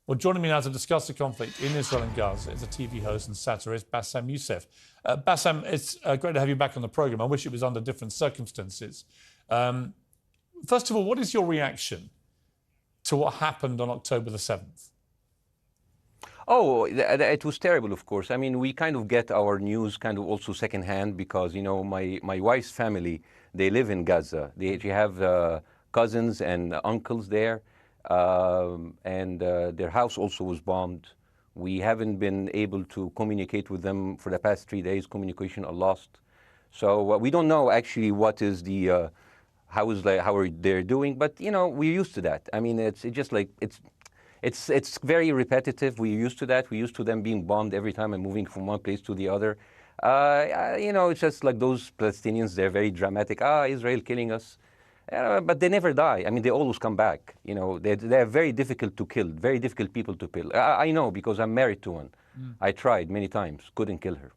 Well, joining me now to discuss the conflict in Israel and Gaza is a TV host and satirist, Bاسم Youssef. Bاسم, it's great to have you back on the programme. I wish it was under different circumstances. First of all, what is your reaction to what happened on October the 7th? Oh, it was terrible, of course. I mean, we kind of get our news kind of also secondhand because, you know, my wife's family, they live in Gaza. They have cousins and uncles there. And their house also was bombed. We haven't been able to communicate with them for the past 3 days. Communication are lost. So we don't know actually what is the, how are they doing, but you know, we're used to that. I mean, it's just like, it's very repetitive. We're used to that. We're used to them being bombed every time and moving from one place to the other. You know, it's just like those Palestinians, they're very dramatic. Israel killing us. But they never die. I mean, they always come back. You know, they're very difficult to kill, very difficult people to kill. I know because I'm married to one. I tried many times, couldn't kill her.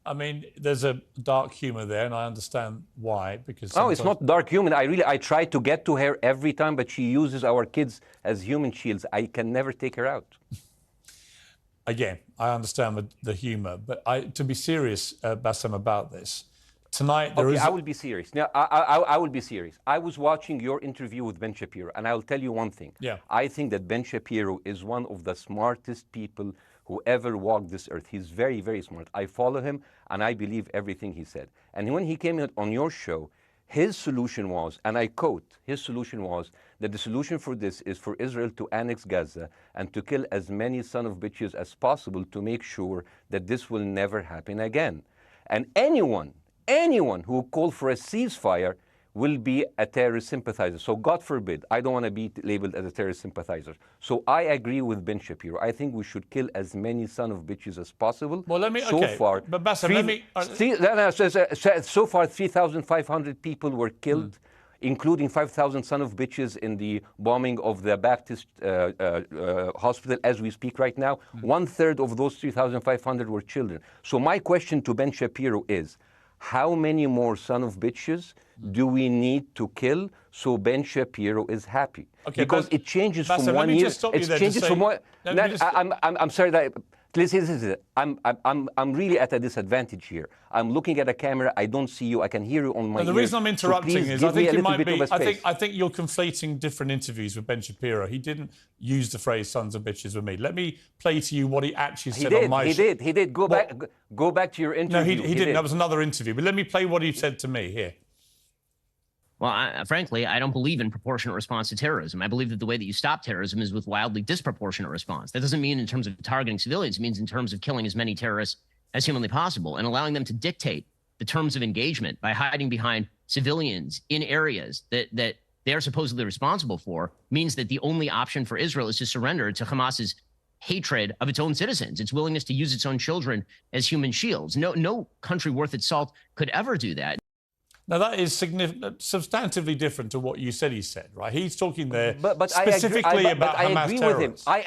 I mean, there's a dark humour there, and I understand why. Because no, it's not dark humour. I try to get to her every time, but she uses our kids as human shields. I can never take her out. Again, I understand the humour, but to be serious, Bاسم, about this. Tonight, there is... I will be serious. Now, I will be serious. I was watching your interview with Ben Shapiro, and I'll tell you one thing. Yeah. I think that Ben Shapiro is one of the smartest people who ever walked this earth. He's very, very smart. I follow him, and I believe everything he said. And when he came on your show, his solution was, and I quote, his solution was that the solution for this is for Israel to annex Gaza and to kill as many son of bitches as possible to make sure that this will never happen again. And anyone who called for a ceasefire will be a terrorist sympathizer. So God forbid, I don't want to be labeled as a terrorist sympathizer. So I agree with Ben Shapiro. I think we should kill as many son of bitches as possible. Well, let me, so far, but Bاسم, let me... so far, 3,500 people were killed, including 5,000 son of bitches in the bombing of the Baptist hospital as we speak right now. 1/3 of those 3,500 were children. So my question to Ben Shapiro is, how many more son of bitches do we need to kill so Ben Shapiro is happy? Okay, because it changes Bاسم, from 1 year. It changes from one. I'm sorry that. Listen, I'm really at a disadvantage here. I'm looking at a camera. I don't see you. I can hear you on my ear. The reason I'm interrupting is I think you might be. I think you're conflating different interviews with Ben Shapiro. He didn't use the phrase "sons of bitches" with me. Let me play to you what he actually said on my show. He did. Go back to your interview. No, he didn't. That was another interview. But let me play what he said to me here. Well, frankly, I don't believe in proportionate response to terrorism. I believe that the way that you stop terrorism is with wildly disproportionate response. That doesn't mean in terms of targeting civilians. It means in terms of killing as many terrorists as humanly possible and allowing them to dictate the terms of engagement by hiding behind civilians in areas that they are supposedly responsible for means that the only option for Israel is to surrender to Hamas's hatred of its own citizens, its willingness to use its own children as human shields. No country worth its salt could ever do that. Now, that is substantively different to what you said he said, right? He's talking there but specifically about Hamas terrorists. I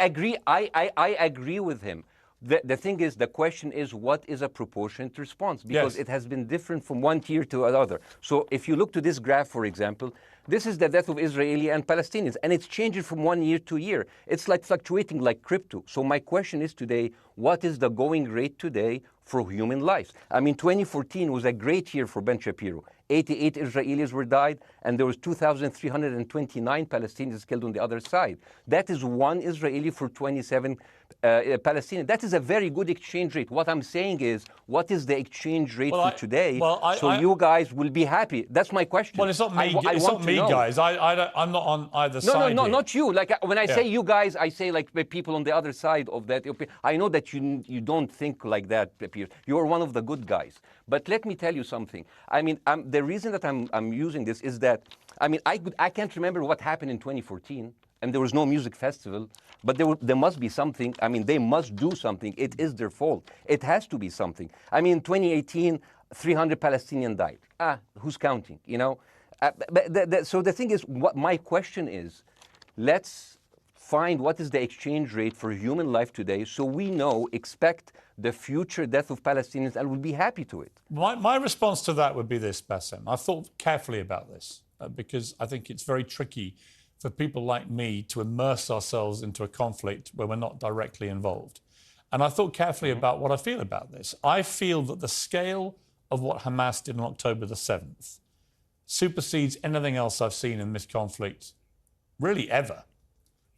agree with him. The thing is, the question is, what is a proportionate response? Because it has been different from one tier to another. So if you look to this graph, for example, this is the death of Israeli and Palestinians, and it's changing from 1 year to year. It's like fluctuating like crypto. So my question is today, what is the going rate today for human lives? I mean, 2014 was a great year for Ben Shapiro. 88 Israelis were died, and there was 2,329 Palestinians killed on the other side. That is one Israeli for 27 Palestinians. That is a very good exchange rate. What I'm saying is, what is the exchange rate for today? So you guys will be happy. That's my question. Well, it's not me. It's not me, guys. I'm not on either side. No, not you. Like when I say you guys, I say like people on the other side of that. I know that you don't think like that, Piers. You're one of the good guys. But let me tell you something. I mean, the reason that I'm using this is that, I mean, I can't remember what happened in 2014, and there was no music festival, but there must be something. I mean, they must do something. It is their fault. It has to be something. I mean, 2018, 300 Palestinians died. Who's counting, you know? So the thing is, what my question is, let's find what is the exchange rate for human life today so we expect the future death of Palestinians and will be happy to it. My response to that would be this, Bاسم. I've thought carefully about this because I think it's very tricky for people like me to immerse ourselves into a conflict where we're not directly involved. And I thought carefully about what I feel about this. I feel that the scale of what Hamas did on October the 7th supersedes anything else I've seen in this conflict, really ever.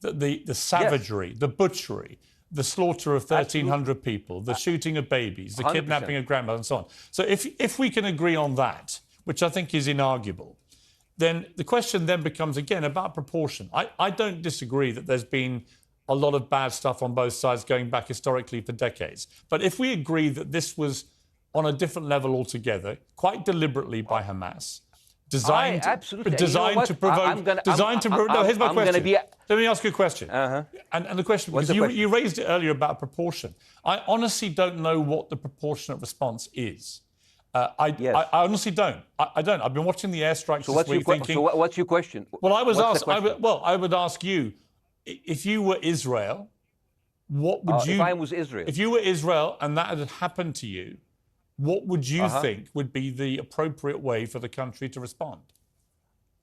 The savagery, the butchery, the slaughter of 1,300 people, the shooting of babies, the 100%. kidnapping of grandmothers, and so on. So if we can agree on that, which I think is inarguable, then the question then becomes, again, about proportion. I don't disagree that there's been a lot of bad stuff on both sides going back historically for decades. But if we agree that this was on a different level altogether, quite deliberately by Hamas, designed to provoke... No, here's my question. Let me ask you a question. And the question, because you raised it earlier about proportion. I honestly don't know what the proportionate response is. I honestly don't. I don't. I've been watching the airstrikes this week thinking... So what's your question? Well, I would ask you, if you were Israel, what would you... If I was Israel? If you were Israel and that had happened to you, what would you think would be the appropriate way for the country to respond?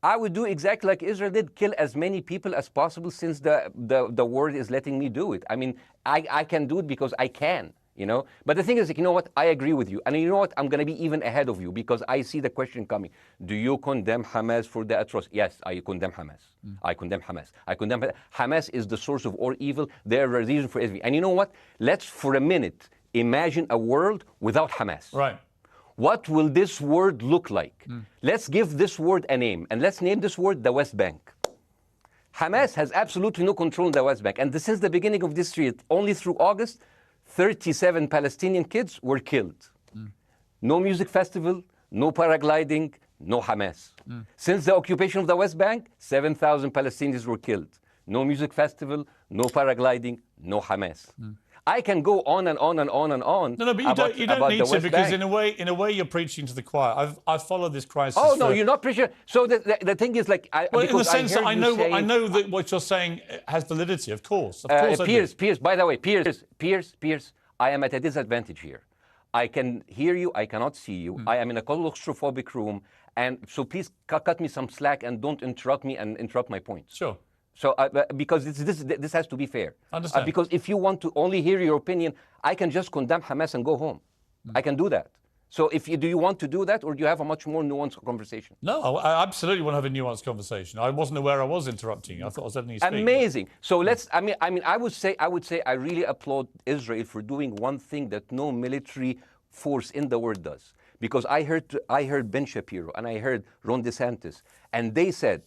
I would do exactly like Israel did, kill as many people as possible, since the world is letting me do it. I mean, I can do it because I can, you know. But the thing is, you know what? I agree with you. And you know what? I'm going to be even ahead of you, because I see the question coming. Do you condemn Hamas for the atrocity? Yes, I condemn Hamas. I condemn Hamas. Hamas is the source of all evil. They're a reason for everything. And you know what? Let's, for a minute, imagine a world without Hamas. Right. What will this world look like? Let's give this word a name, and let's name this word the West Bank. Hamas has absolutely no control in the West Bank. And since the beginning of this year, only through August, 37 Palestinian kids were killed. No music festival, no paragliding, no Hamas. Since the occupation of the West Bank, 7,000 Palestinians were killed. No music festival, no paragliding, no Hamas. I can go on and on and on and on. No, but you don't need to, because in a way you're preaching to the choir. I've followed this crisis. Oh no, you're not preaching. So the thing is, like, in the sense that I know that what you're saying has validity. Of course, Piers. By the way, Piers. I am at a disadvantage here. I can hear you. I cannot see you. I am in a claustrophobic room, and so please cut me some slack and don't interrupt me and interrupt my points. Sure. So, because this has to be fair. Understand. Because if you want to only hear your opinion, I can just condemn Hamas and go home. I can do that. So, do you want to do that, or do you have a much more nuanced conversation? No, I absolutely want to have a nuanced conversation. I wasn't aware I was interrupting you. I thought I was letting you speak. Amazing. So I would say I really applaud Israel for doing one thing that no military force in the world does. Because I heard Ben Shapiro and I heard Ron DeSantis, and they said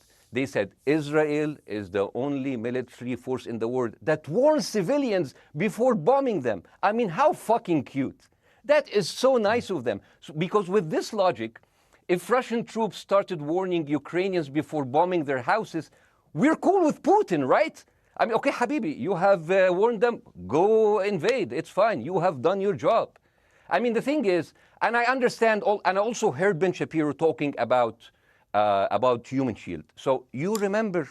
Israel is the only military force in the world that warns civilians before bombing them. I mean, how fucking cute. That is so nice of them. Because with this logic, if Russian troops started warning Ukrainians before bombing their houses, we're cool with Putin, right? I mean, okay, Habibi, you have warned them, go invade. It's fine. You have done your job. I mean, the thing is, and I understand, and I also heard Ben Shapiro talking about Human Shield. So you remember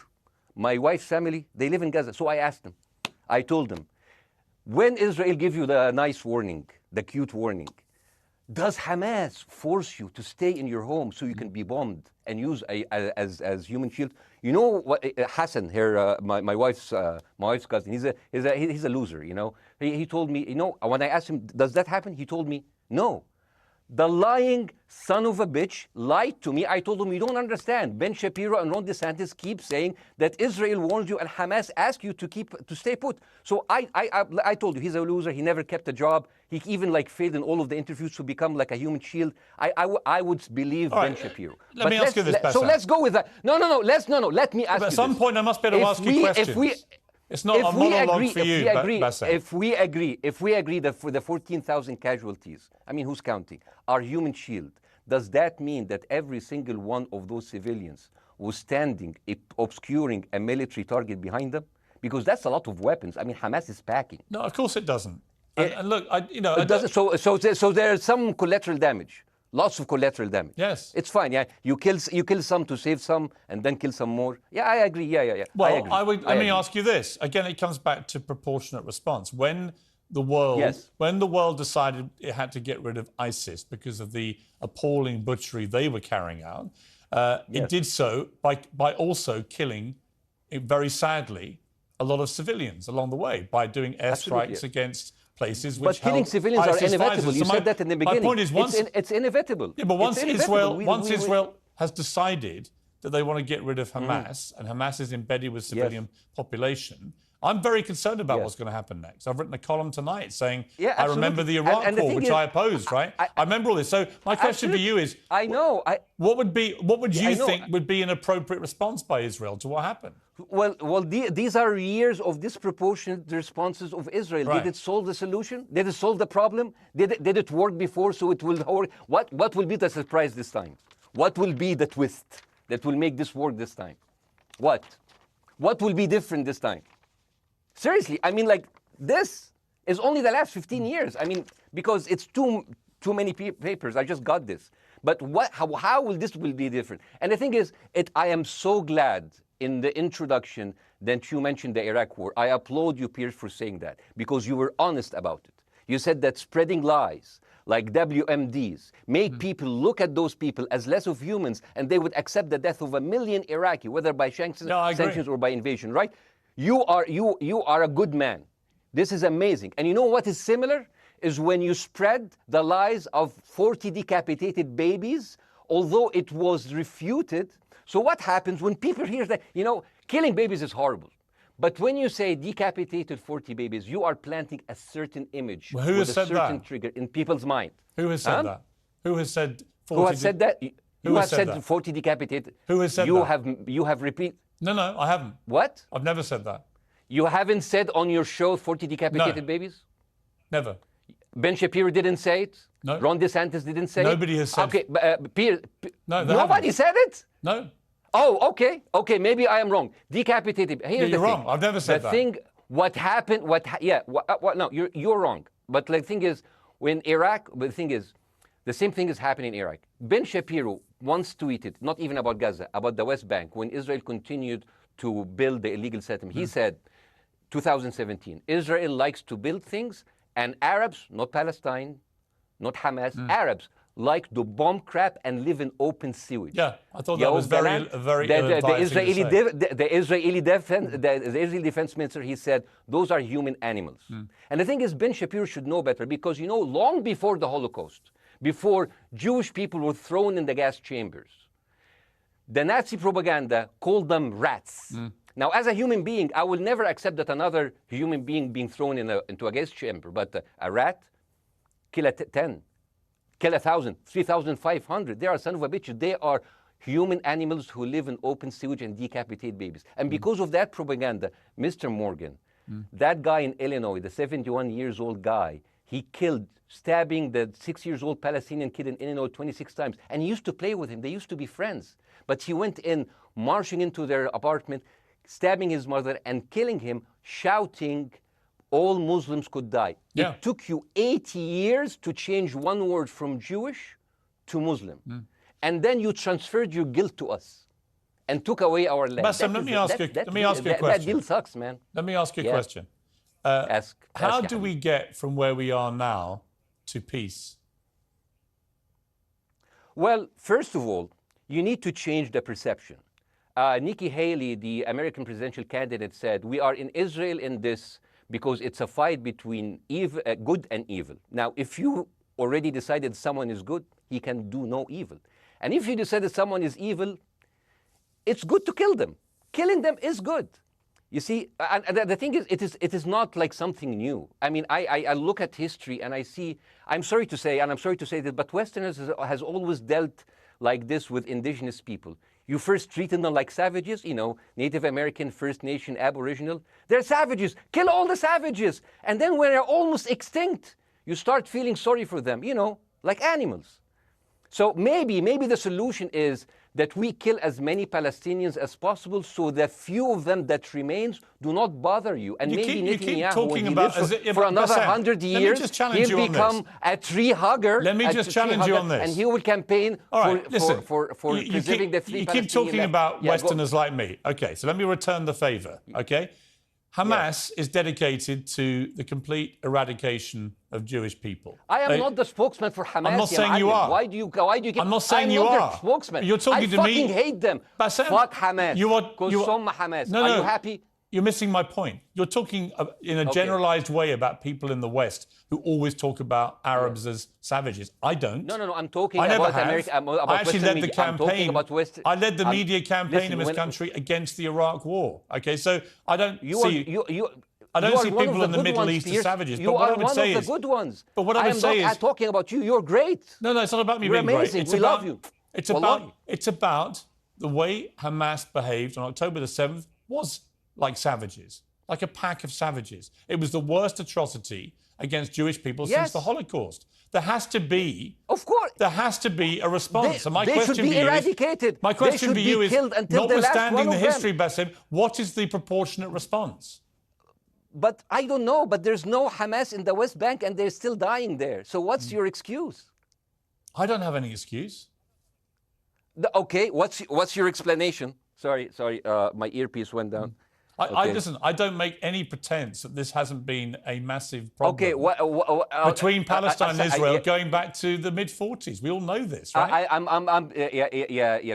my wife's family, they live in Gaza. So I asked them, I told them, when Israel give you the nice warning, the cute warning, does Hamas force you to stay in your home so you can be bombed and use as Human Shield? You know what, Hassan here, my wife's cousin, he's a loser, you know. He told me, you know, when I asked him, does that happen? He told me, no. The lying son of a bitch lied to me. I told him, you don't understand. Ben Shapiro and Ron DeSantis keep saying that Israel warned you and Hamas asked you to stay put. So I told you, he's a loser. He never kept a job. He even failed in all of the interviews to become like a human shield. I would believe Ben Shapiro. Let me ask you this, Bassam. So let's go with that. No. Let me ask you At some point, I must be able to ask you questions. It's not a monologue for you, Bassam. If we agree that for the 14,000 casualties, I mean, who's counting, are Human Shield, does that mean that every single one of those civilians was standing, obscuring a military target behind them? Because that's a lot of weapons. I mean, Hamas is packing. No, of course it doesn't. And look, So there's some collateral damage. Lots of collateral damage. Yes. It's fine, yeah. You kill some to save some and then kill some more. Yeah, I agree. Yeah. Well, let me ask you this. Again, it comes back to proportionate response. When the world decided it had to get rid of ISIS because of the appalling butchery they were carrying out, it did so by also killing very sadly, a lot of civilians along the way by doing airstrikes against places which But killing civilians are inevitable. You said that in the beginning. My point is, it's inevitable. Yeah, but once Israel has decided that they want to get rid of Hamas, and Hamas is embedded with civilian population, I'm very concerned about what's going to happen next. I've written a column tonight saying, I remember the Iraq War, which I opposed, right? I remember all this. So my question for you is, what would you think would be an appropriate response by Israel to what happened? Well, these are years of disproportionate responses of Israel. Right. Did it solve the solution? Did it solve the problem? Did it work before, so it will work? What will be the surprise this time? What will be the twist that will make this work this time? What will be different this time? Seriously, I mean, like, this is only the last 15 years. I mean, because it's too many papers. I just got this. But how will this be different? And the thing is, I am so glad in the introduction that you mentioned the Iraq War. I applaud you, Piers, for saying that, because you were honest about it. You said that spreading lies like WMDs make people look at those people as less of humans, and they would accept the death of 1 million Iraqi, whether by sanctions or by invasion, right? You are a good man. This is amazing. And you know what is similar? Is when you spread the lies of 40 decapitated babies, although it was refuted. So what happens when people hear that, killing babies is horrible. But when you say decapitated 40 babies, you are planting a certain image with a certain trigger in people's mind. Who has said that? Who has said 40? Who has said that? Who has said 40 decapitated? Who has said that? You have repeated. No, I haven't. What? I've never said that. You haven't said on your show 40 decapitated babies? Never. Ben Shapiro didn't say it? No. Ron DeSantis didn't say Nobody it? has said it. Okay, no, nobody said it? No. Oh, okay. Okay, maybe I am wrong. Decapitated. Here's you're the thing. wrong. I've never said that. The thing, what happened, no, you're wrong. But the thing is, when Iraq, the thing is, the same thing is happening in Iraq. Ben Shapiro once tweeted, not even about Gaza, about the West Bank, when Israel continued to build the illegal settlement. He said, 2017, Israel likes to build things, and Arabs, not Palestine, not Hamas, Arabs like to bomb crap and live in open sewage. Yeah, I thought that was very the Israeli defense minister, he said, those are human animals. And the thing is, Ben Shapiro should know better, because, long before the Holocaust, before Jewish people were thrown in the gas chambers, the Nazi propaganda called them rats. Now, as a human being, I will never accept that another human being being thrown into a gas chamber. But a rat, kill 10, kill 1,000, 3,500. They are son of a bitch. They are human animals who live in open sewage and decapitate babies. And because of that propaganda, Mr. Morgan, that guy in Illinois, the 71-years-old guy, he killed, stabbing the 6-year-old Palestinian kid in Illinois 26 times. And he used to play with him. They used to be friends. But he went in, marching into their apartment, stabbing his mother and killing him, shouting, all Muslims could die. Yeah. It took you 80 years to change one word from Jewish to Muslim. And then you transferred your guilt to us and took away our land. Bassem, let me ask you a question. That deal sucks, man. Let me ask you a question. How do we get from where we are now to peace? Well, first of all, you need to change the perception. Nikki Haley, the American presidential candidate, said, we are in Israel in this because it's a fight between good and evil. Now, if you already decided someone is good, he can do no evil. And if you decided someone is evil, it's good to kill them. Killing them is good. You see, and the thing is, it is not like something new. I mean, I look at history and I see, I'm sorry to say that, but Westerners has always dealt like this with indigenous people. You first treated them like savages, Native American, First Nation, Aboriginal. They're savages. Kill all the savages. And then when they're almost extinct, you start feeling sorry for them, like animals. So maybe the solution is that we kill as many Palestinians as possible, so the few of them that remains do not bother you. And maybe Netanyahu, when he lives for another 100 years, he'll become a tree hugger. Let me just challenge you on this. And he will campaign for preserving the three Palestinians. You keep talking about Westerners like me. Okay, so let me return the favor, okay? Hamas is dedicated to the complete eradication of Jewish people. I am not the spokesman for Hamas. I'm not saying you are. Why do you keep... I'm not saying you are. I'm not their spokesman. You're talking to me. I fucking hate them. Bassem, fuck Hamas. Hamas. No, are you happy? You're missing my point. You're talking in a generalized way about people in the West who always talk about Arabs as savages. I don't. No. I'm talking about America. I actually led the campaign. I led the media media campaign in this country against the Iraq War. Okay, so I don't see. I don't see people in the Middle East as savages. You are one of the good ones. But what I would say is, I'm not talking about you. You're great. No, it's not about me being amazing. great. We love you. It's about the way Hamas behaved on October the 7th was like savages. Like a pack of savages. It was the worst atrocity against Jewish people since the Holocaust. There has to be, of course, there has to be a response. They should be eradicated. My question for you is, notwithstanding the history, Bassem, what is the proportionate response? But I don't know. But there's no Hamas in the West Bank, and they're still dying there. So what's your excuse? I don't have any excuse. Okay, what's your explanation? Sorry, my earpiece went down. Listen, I don't make any pretense that this hasn't been a massive problem between Palestine and Israel going back to the mid-40s. We all know this, right?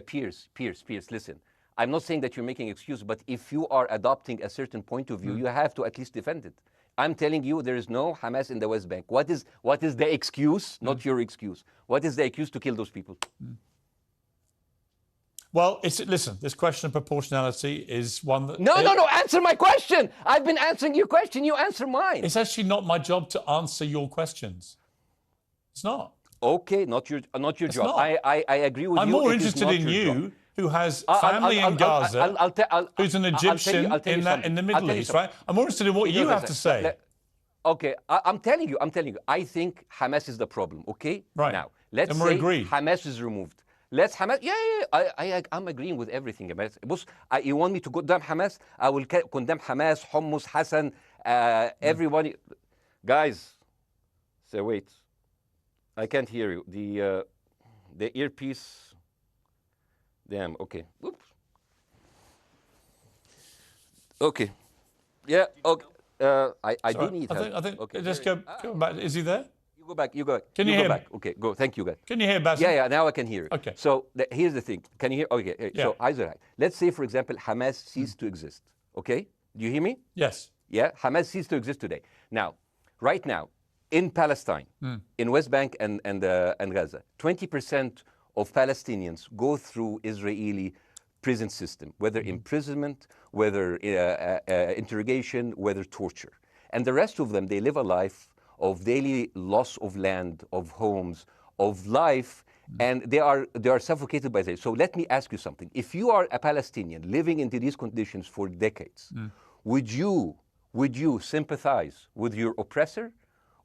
Piers, listen. I'm not saying that you're making excuses, but if you are adopting a certain point of view, you have to at least defend it. I'm telling you, there is no Hamas in the West Bank. What is the excuse? Not your excuse. What is the excuse to kill those people? Well, listen, this question of proportionality is one that... No, answer my question. I've been answering your question. You answer mine. It's actually not my job to answer your questions. It's not. Okay, not your job. Not. I agree with you. I'm more interested in you, who has family in Gaza, who's an Egyptian in the Middle East, right? I'm more interested in what you have to say. Okay, I'm telling you. I think Hamas is the problem, okay? Right. Now, let's say Hamas is removed. Let's Hamas. I'm agreeing with everything. You want me to condemn Hamas? I will condemn Hamas, Hummus, Hassan, everybody. Guys, say wait. I can't hear you. The earpiece. Damn. Okay. Oops. Okay. Yeah. Okay. I do need help. I think. Okay. Just go back. Is he there? You go back. You go. Can you hear me? Okay. Go. Thank you, guys. Can you hear Bassem? Yeah. Now I can hear you. Okay. So here's the thing. Can you hear? Okay. Yeah. So Isaac, let's say, for example, Hamas ceased to exist. Okay. Do you hear me? Yes. Yeah. Hamas ceased to exist today. Now, right now, in Palestine, in West Bank and Gaza, 20% of Palestinians go through Israeli prison system, whether imprisonment, whether interrogation, whether torture. And the rest of them, they live a life of daily loss of land, of homes, of life, and they are suffocated by this. So let me ask you something. If you are a Palestinian living into these conditions for decades, would you sympathize with your oppressor,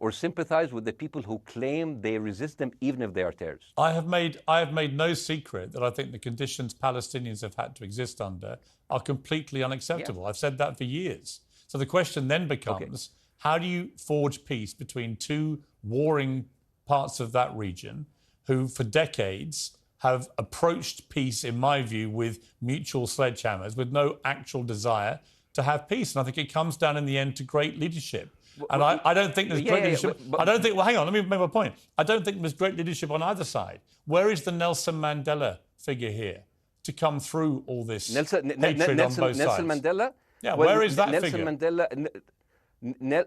or sympathize with the people who claim they resist them even if they are terrorists? I have made no secret that I think the conditions Palestinians have had to exist under are completely unacceptable. I've said that for years. So the question then becomes, how do you forge peace between two warring parts of that region who for decades have approached peace, in my view, with mutual sledgehammers, with no actual desire to have peace? And I think it comes down in the end to great leadership. And I don't think there's great leadership. I don't think, well, hang on, let me make my point. I don't think there's great leadership on either side. Where is the Nelson Mandela figure here to come through all this hatred on both sides? Nelson Mandela? Yeah, where is that Nelson figure?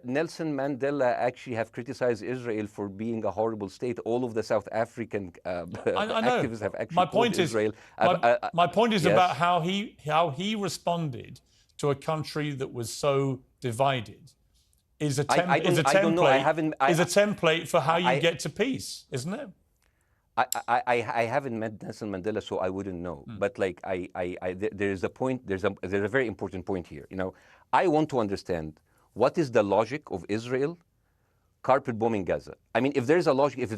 Nelson Mandela actually have criticized Israel for being a horrible state. All of the South African activists have actually called Israel. My point is about how he responded to a country that was so divided. Is a template for how you get to peace, isn't it? I haven't met Nelson Mandela, so I wouldn't know. But like there is a point. There's a very important point here. You know, I want to understand what is the logic of Israel carpet bombing Gaza. I mean, if there's a logic, if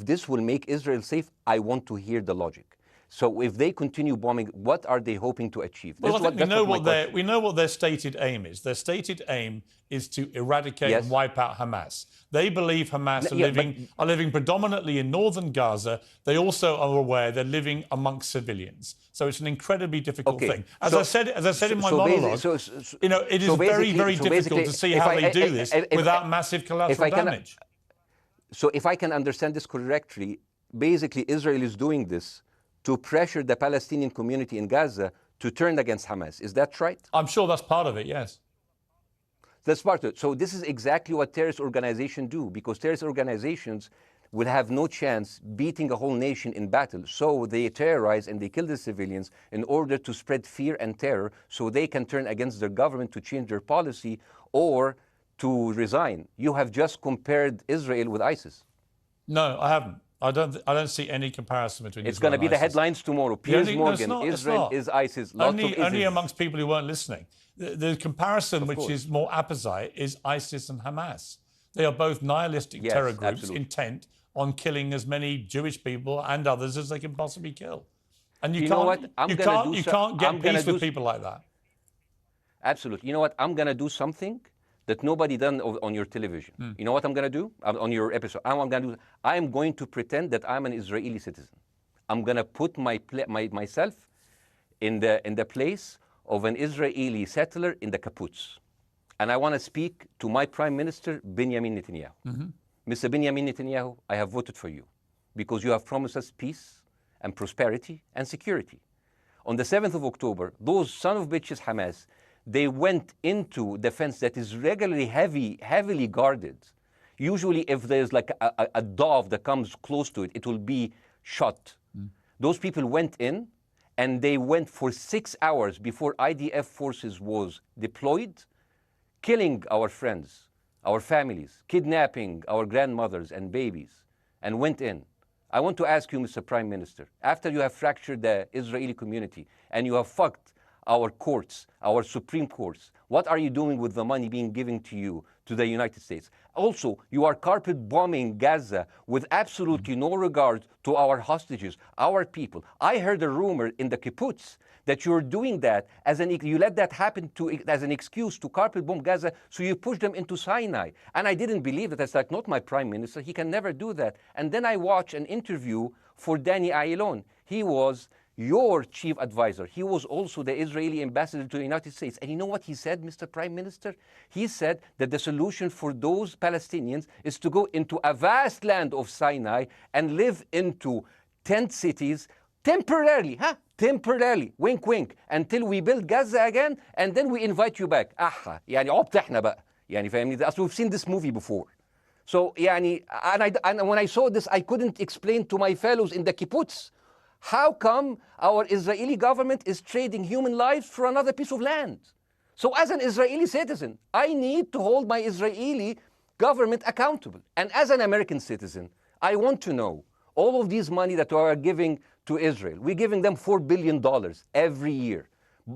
this will make Israel safe, I want to hear the logic. So if they continue bombing, what are they hoping to achieve? Well, I think we know what their stated aim is. Their stated aim is to eradicate and wipe out Hamas. They believe Hamas are living predominantly in northern Gaza. They also are aware they're living amongst civilians. So it's an incredibly difficult thing. As I said in my monologue, it is very, very difficult to see how they do this without massive collateral damage. So if I can understand this correctly, basically Israel is doing this to pressure the Palestinian community in Gaza to turn against Hamas. Is that right? I'm sure that's part of it, yes. That's part of it. So this is exactly what terrorist organizations do, because terrorist organizations will have no chance beating a whole nation in battle. So they terrorize and they kill the civilians in order to spread fear and terror so they can turn against their government to change their policy or to resign. You have just compared Israel with ISIS. No, I haven't. I don't see any comparison between It's going to be the headlines tomorrow. Piers Morgan, Israel is ISIS. Only amongst people who weren't listening. The comparison, which is more apposite, is ISIS and Hamas. They are both nihilistic terror groups intent on killing as many Jewish people and others as they can possibly kill. And you can't get peace with people like that. Absolutely. You know what? I'm going to do something that nobody done on your television. You know what I'm going to do on your episode? I'm going to pretend that I'm an Israeli citizen. I'm going to put myself in the place of an Israeli settler in the kibbutz. And I want to speak to my Prime Minister, Benjamin Netanyahu. Mr. Benjamin Netanyahu, I have voted for you because you have promised us peace and prosperity and security. On the 7th of October, those son of bitches Hamas, they went into the fence that is regularly heavily guarded. Usually if there's like a dove that comes close to it, it will be shot. Those people went in and they went for 6 hours before IDF forces was deployed, killing our friends, our families, kidnapping our grandmothers and babies, and went in. I want to ask you, Mr. Prime Minister, after you have fractured the Israeli community and you have fucked our courts, our Supreme Courts, what are you doing with the money being given to you, to the United States? Also, you are carpet bombing Gaza with absolutely no regard to our hostages, our people. I heard a rumor in the kibbutz that you're doing that you let that happen as an excuse to carpet bomb Gaza, so you push them into Sinai. And I didn't believe that. That's like, not my prime minister. He can never do that. And then I watched an interview for Danny Ayalon. He was your chief advisor. He was also the Israeli ambassador to the United States. And you know what he said, Mr. Prime Minister? He said that the solution for those Palestinians is to go into a vast land of Sinai and live into tent cities temporarily, temporarily, wink wink, until we build Gaza again, and then we invite you back. يعني عبط احنا بقى. يعني فاهمني؟ أصل we've seen this movie before. So يعني, and when I saw this, I couldn't explain to my fellows in the kibbutz, how come our Israeli government is trading human lives for another piece of land? So as an Israeli citizen, I need to hold my Israeli government accountable. And as an American citizen, I want to know all of these money that we are giving to Israel. We're giving them $4 billion every year.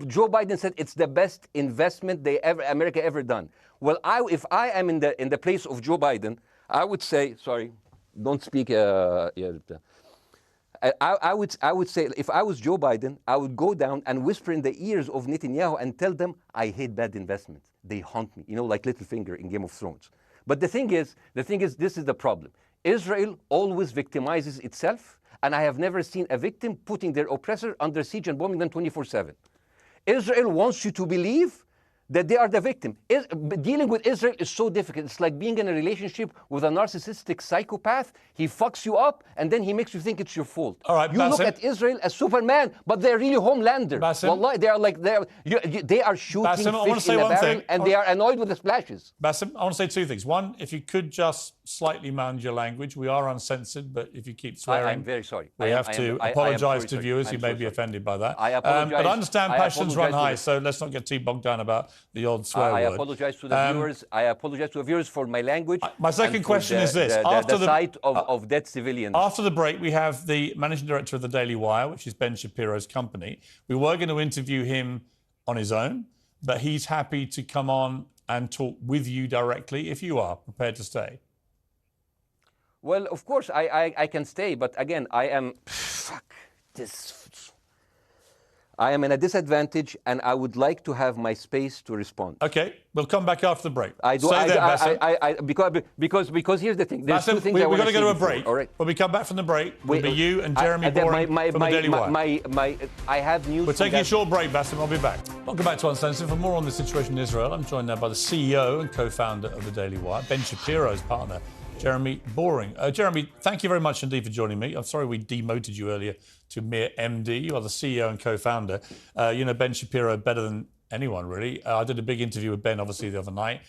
Joe Biden said it's the best investment America ever done. Well, if I am in the place of Joe Biden, I would say, sorry, don't speak. I would say, if I was Joe Biden, I would go down and whisper in the ears of Netanyahu and tell them, I hate bad investments. They haunt me, like Littlefinger in Game of Thrones. But the thing is, this is the problem. Israel always victimizes itself, and I have never seen a victim putting their oppressor under siege and bombing them 24/7. Israel wants you to believe that they are the victim. Dealing with Israel is so difficult. It's like being in a relationship with a narcissistic psychopath. He fucks you up, and then he makes you think it's your fault. All right, you Bاسم, look at Israel as Superman, but they're really Homelander. Wallahi, they are shooting Bاسم, fish in a barrel, and they are annoyed with the splashes. Bاسm, I want to say two things. One, if you could just slightly manage your language. We are uncensored, but if you keep swearing, I'm very sorry. We have to apologise to viewers who may be offended by that. I apologize. But I understand passions run high, so let's not get too bogged down about the odd swear word. I apologize to the viewers. I apologize to the viewers for my language. My second question is this: after the sight of dead civilians. After the break, we have the managing director of the Daily Wire, which is Ben Shapiro's company. We were going to interview him on his own, but he's happy to come on and talk with you directly if you are prepared to stay. Well, of course, I can stay, but again, I am I am in a disadvantage, and I would like to have my space to respond. Okay, we'll come back after the break. Because here's the thing. There's Bassem, two things we've I want got to go to a before, break. all right? When we come back from the break, we'll be you and Jeremy Boring from the Daily Wire. I have news. We're taking a short break, Bassem. I'll be back. Welcome back to Uncensored. For more on the situation in Israel, I'm joined now by the CEO and co-founder of the Daily Wire, Ben Shapiro's partner, Jeremy Boring. Jeremy, thank you very much indeed for joining me. I'm sorry we demoted you earlier to mere MD. You are the CEO and co-founder. You know Ben Shapiro better than anyone, really. I did a big interview with Ben, obviously, the other night,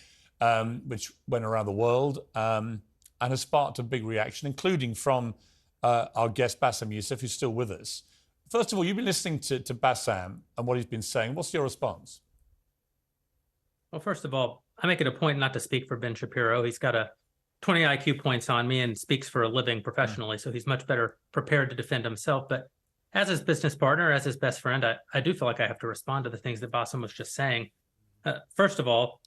which went around the world and has sparked a big reaction, including from our guest, Bassem Youssef, who's still with us. First of all, you've been listening to Bassem and what he's been saying. What's your response? Well, first of all, I make it a point not to speak for Ben Shapiro. He's got 20 IQ points on me and speaks for a living professionally, so he's much better prepared to defend himself. But as his business partner, as his best friend, I do feel like I have to respond to the things that Bassem was just saying. First of all,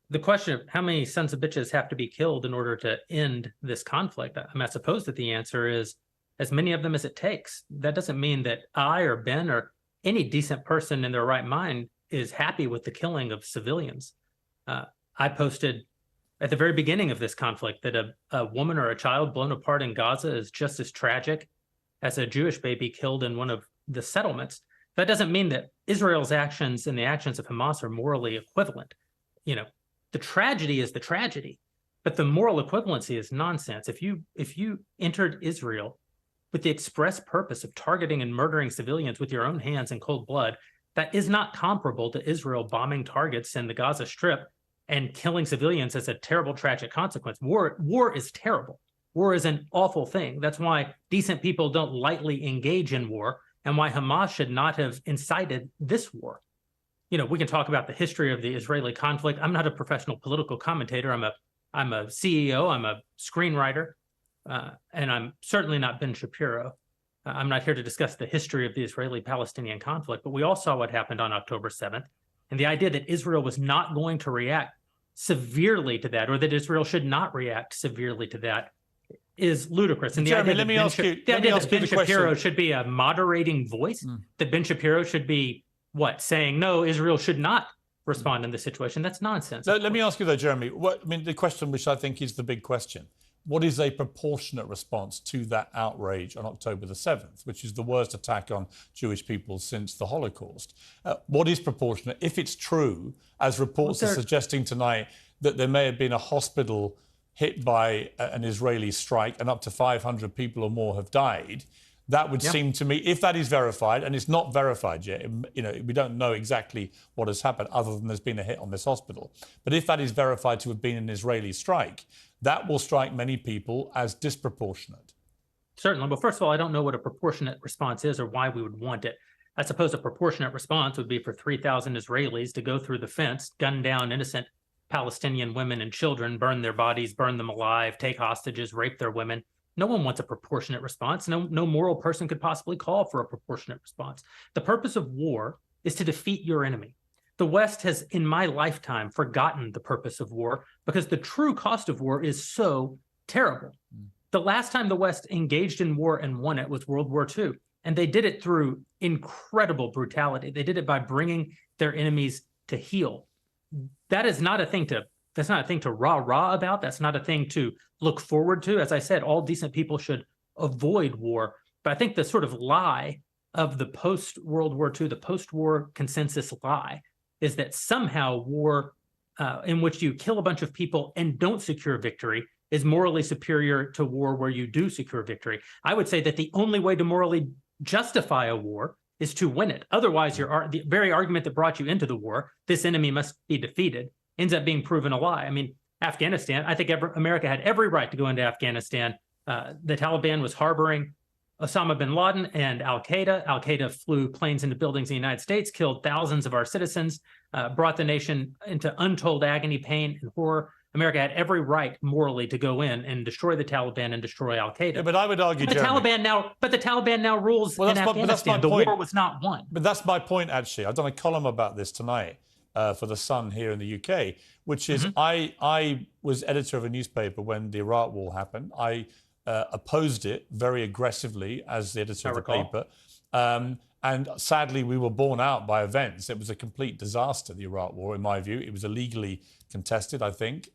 the question of how many sons of bitches have to be killed in order to end this conflict, I suppose that the answer is as many of them as it takes. That doesn't mean that I or Ben or any decent person in their right mind is happy with the killing of civilians. I posted at the very beginning of this conflict that a woman or a child blown apart in Gaza is just as tragic as a Jewish baby killed in one of the settlements. That doesn't mean that Israel's actions and the actions of Hamas are morally equivalent. You know, the tragedy is the tragedy, but the moral equivalency is nonsense. If you entered Israel with the express purpose of targeting and murdering civilians with your own hands in cold blood, that is not comparable to Israel bombing targets in the Gaza Strip and killing civilians as a terrible, tragic consequence. War is terrible. War is an awful thing. That's why decent people don't lightly engage in war, and why Hamas should not have incited this war. You know, we can talk about the history of the Israeli conflict. I'm not a professional political commentator. I'm a CEO. I'm a screenwriter, and I'm certainly not Ben Shapiro. I'm not here to discuss the history of the Israeli-Palestinian conflict, but we all saw what happened on October 7th. And the idea that Israel was not going to react severely to that, or that Israel should not react severely to that, is ludicrous. And Jeremy, let me ask you that Ben Shapiro should be a moderating voice, that Ben Shapiro should be, saying, no, Israel should not respond in this situation. That's nonsense. Let me ask you, though, Jeremy, the question which I think is the big question. What is a proportionate response to that outrage on October the 7th, which is the worst attack on Jewish people since the Holocaust? What is proportionate? If it's true, as reports are suggesting tonight, that there may have been a hospital hit by an Israeli strike and up to 500 people or more have died, that would seem to me, if that is verified, and it's not verified yet, you know, we don't know exactly what has happened other than there's been a hit on this hospital. But if that is verified to have been an Israeli strike, that will strike many people as disproportionate. Certainly. Well, first of all, I don't know what a proportionate response is or why we would want it. I suppose a proportionate response would be for 3,000 Israelis to go through the fence, gun down innocent Palestinian women and children, burn their bodies, burn them alive, take hostages, rape their women. No one wants a proportionate response. No moral person could possibly call for a proportionate response. The purpose of war is to defeat your enemy. The West has, in my lifetime, forgotten the purpose of war because the true cost of war is so terrible. The last time the West engaged in war and won it was World War II, and they did it through incredible brutality. They did it by bringing their enemies to heel. That is not a thing to That's not a thing to rah-rah about. That's not a thing to look forward to. As I said, all decent people should avoid war. But I think the sort of lie of the post-World War II, the post-war consensus lie, is that somehow war in which you kill a bunch of people and don't secure victory is morally superior to war where you do secure victory. I would say that the only way to morally justify a war is to win it. Otherwise, the very argument that brought you into the war, this enemy must be defeated, ends up being proven a lie. I mean, Afghanistan, I think America had every right to go into Afghanistan. The Taliban was harboring Osama bin Laden and Al-Qaeda. Al-Qaeda flew planes into buildings in the United States, killed thousands of our citizens, brought the nation into untold agony, pain, and horror. America had every right morally to go in and destroy the Taliban and destroy Al-Qaeda. Yeah, but I would argue, the Taliban now rules in Afghanistan. The war was not won. But that's my point, actually. I've done a column about this tonight for The Sun here in the UK, which is I was editor of a newspaper when the Iraq war happened. I opposed it very aggressively as the editor of the paper. And sadly, we were borne out by events. It was a complete disaster, the Iraq War, in my view. It was illegally contested, I think.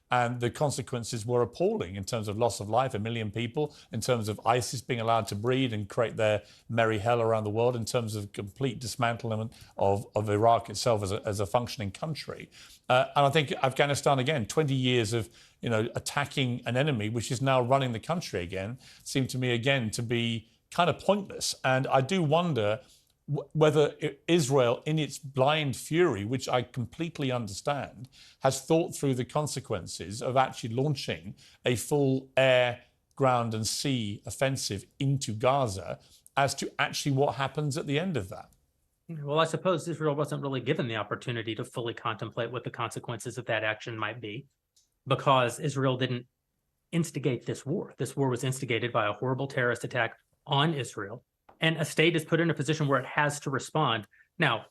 And the consequences were appalling in terms of loss of life, 1 million people, in terms of ISIS being allowed to breed and create their merry hell around the world, in terms of complete dismantlement of Iraq itself as a functioning country. And I think Afghanistan, again, 20 years of attacking an enemy, which is now running the country again, seemed to me, again, to be kind of pointless. And I do wonder whether Israel, in its blind fury, which I completely understand, has thought through the consequences of actually launching a full air, ground and sea offensive into Gaza as to actually what happens at the end of that. Well, I suppose Israel wasn't really given the opportunity to fully contemplate what the consequences of that action might be, because Israel didn't instigate this war. This war was instigated by a horrible terrorist attack on Israel. And a state is put in a position where it has to respond. Now,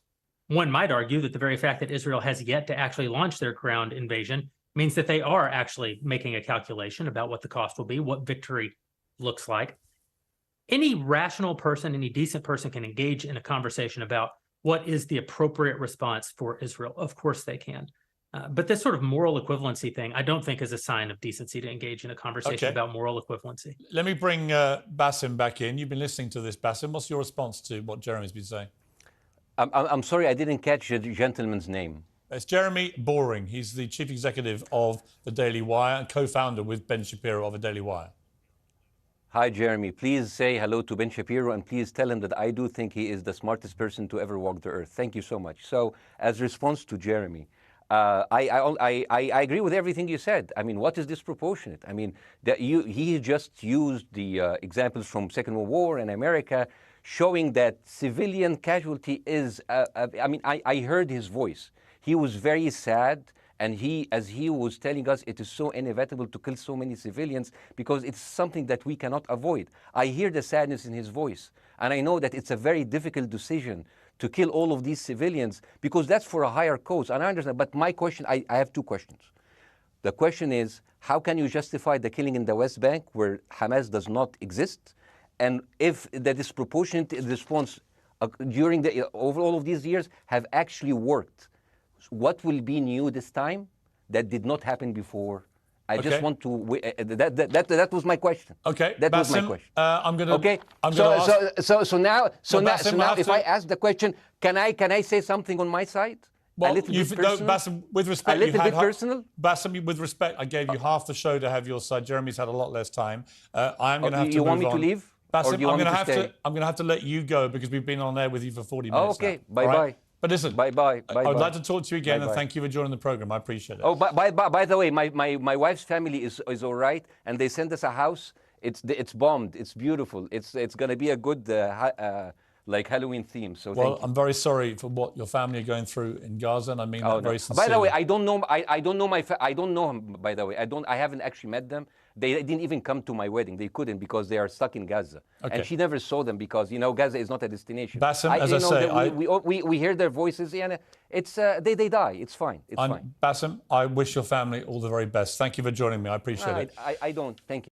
one might argue that the very fact that Israel has yet to actually launch their ground invasion means that they are actually making a calculation about what the cost will be, what victory looks like. Any rational person, any decent person can engage in a conversation about what is the appropriate response for Israel. Of course they can. But this sort of moral equivalency thing, I don't think is a sign of decency to engage in a conversation about moral equivalency. Let me bring Baasim back in. You've been listening to this, Baasim. What's your response to what Jeremy's been saying? I'm sorry, I didn't catch the gentleman's name. It's Jeremy Boring. He's the chief executive of the Daily Wire and co-founder with Ben Shapiro of the Daily Wire. Hi, Jeremy. Please say hello to Ben Shapiro and please tell him that I do think he is the smartest person to ever walk the earth. Thank you so much. So, as response to Jeremy, I agree with everything you said. I mean, what is disproportionate? I mean, he just used the examples from Second World War and America, showing that civilian casualty is, I mean, I heard his voice. He was very sad, and as he was telling us, it is so inevitable to kill so many civilians because it's something that we cannot avoid. I hear the sadness in his voice, and I know that it's a very difficult decision to kill all of these civilians because that's for a higher cause, and I understand. But my question, I have two questions. The question is, how can you justify the killing in the West Bank where Hamas does not exist? And if the disproportionate response during over all of these years have actually worked, what will be new this time that did not happen before? I just want to. That was my question. Okay, that was my question. I'm gonna. Okay. So now, if I ask the question, can I say something on my side? Well, a little bit personal? Baasim, with respect, a little bit personal. Baasim, with respect, I gave you half the show to have your side. Jeremy's had a lot less time. I'm going to have to. You move want me on. to leave? Baasim, or do you want me to stay? I'm going to have to let you go because we've been on air with you for 40 minutes. Oh, okay. Now. Bye bye. But listen, bye. I would like to talk to you again, and thank you for joining the program. I appreciate it. Oh, by the way, my wife's family is all right, and they sent us a house. It's bombed. It's beautiful. It's going to be a good like Halloween theme. So well, I'm very sorry for what your family are going through in Gaza, and I mean that very sincerely. By the way, I don't know. I don't know I don't know him. By the way, I haven't actually met them. They didn't even come to my wedding. They couldn't because they are stuck in Gaza. Okay. And she never saw them because Gaza is not a destination. Baasim, as I say, we hear their voices and it's they die. It's fine. It's fine. Baasim, I wish your family all the very best. Thank you for joining me. I appreciate it. I don't. Thank you.